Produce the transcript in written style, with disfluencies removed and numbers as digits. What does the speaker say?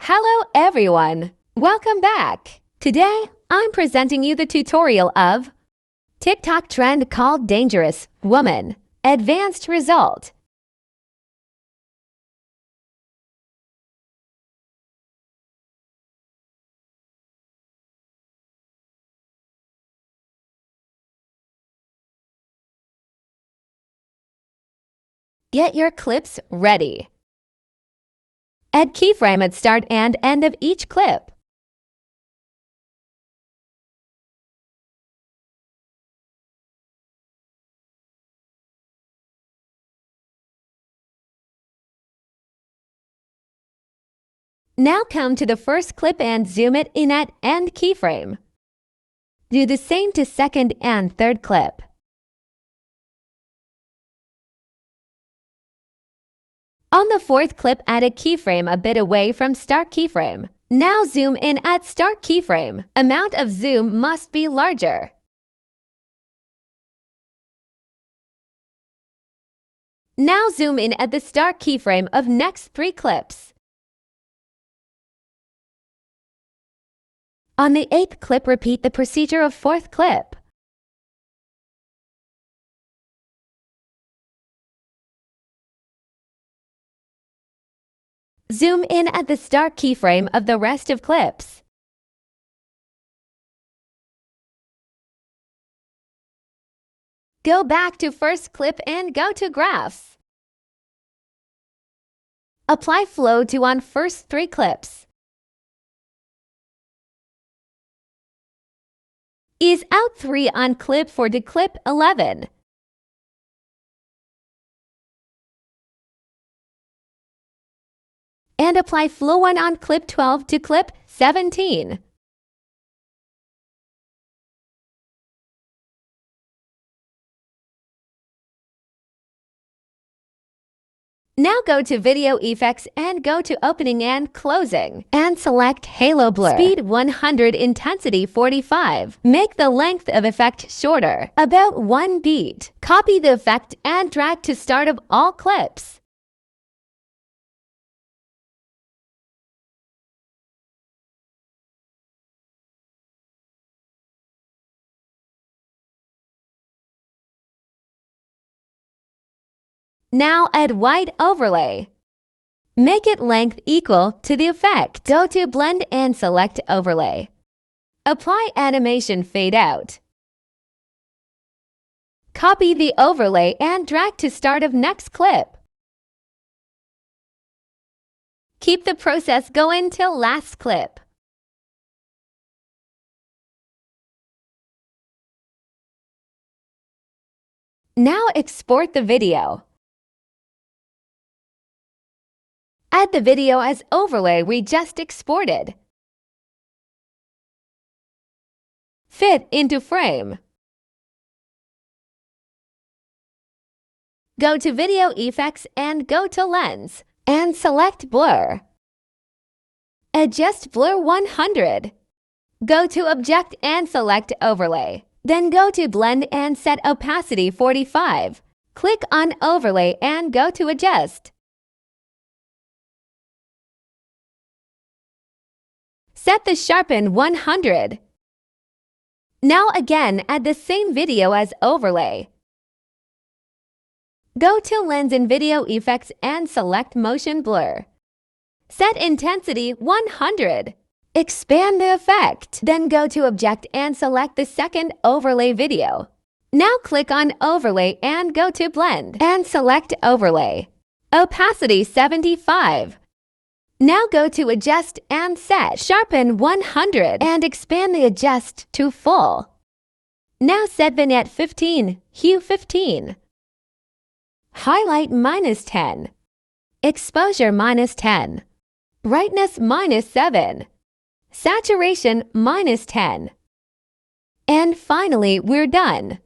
Hello everyone! Welcome back! Today, I'm presenting you the tutorial of TikTok trend called Dangerous Woman. Advanced result. Get your clips ready. Add keyframe at start and end of each clip. Now come to the first clip and zoom it in at end keyframe. Do the same to second and third clip. On the fourth clip, add a keyframe a bit away from start keyframe. Now zoom in at start keyframe. Amount of zoom must be larger. Now zoom in at the start keyframe of next three clips. On the eighth clip, repeat the procedure of fourth clip. Zoom in at the start keyframe of the rest of clips. Go back to first clip and go to graphs. Apply flow to on first three clips. Ease out 3 on clip 4 to clip 11. And apply flow 1 on clip 12 to clip 17. Now go to Video Effects and go to Opening and Closing and select Halo Blur. Speed 100, intensity 45. Make the length of effect shorter, about 1 beat. Copy the effect and drag to start of all clips. Now add white overlay. Make it length equal to the effect. Go to Blend and select Overlay. Apply animation fade out. Copy the overlay and drag to start of next clip. Keep the process going till last clip. Now export the video. Add the video as overlay we just exported. Fit into frame. Go to Video Effects and go to Lens and select Blur. Adjust Blur 100. Go to Object and select Overlay. Then go to Blend and set Opacity 45. Click on Overlay and go to Adjust. Set the Sharpen 100. Now again, add the same video as overlay. Go to Lens in Video Effects and select Motion Blur. Set intensity 100. Expand the effect. Then go to Object and select the second overlay video. Now click on Overlay and go to Blend and select Overlay. Opacity 75. Now go to Adjust and set Sharpen 100 and expand the adjust to full. Now set Vignette 15, Hue 15. Highlight -10. Exposure -10. Brightness -7. Saturation -10. And finally, we're done.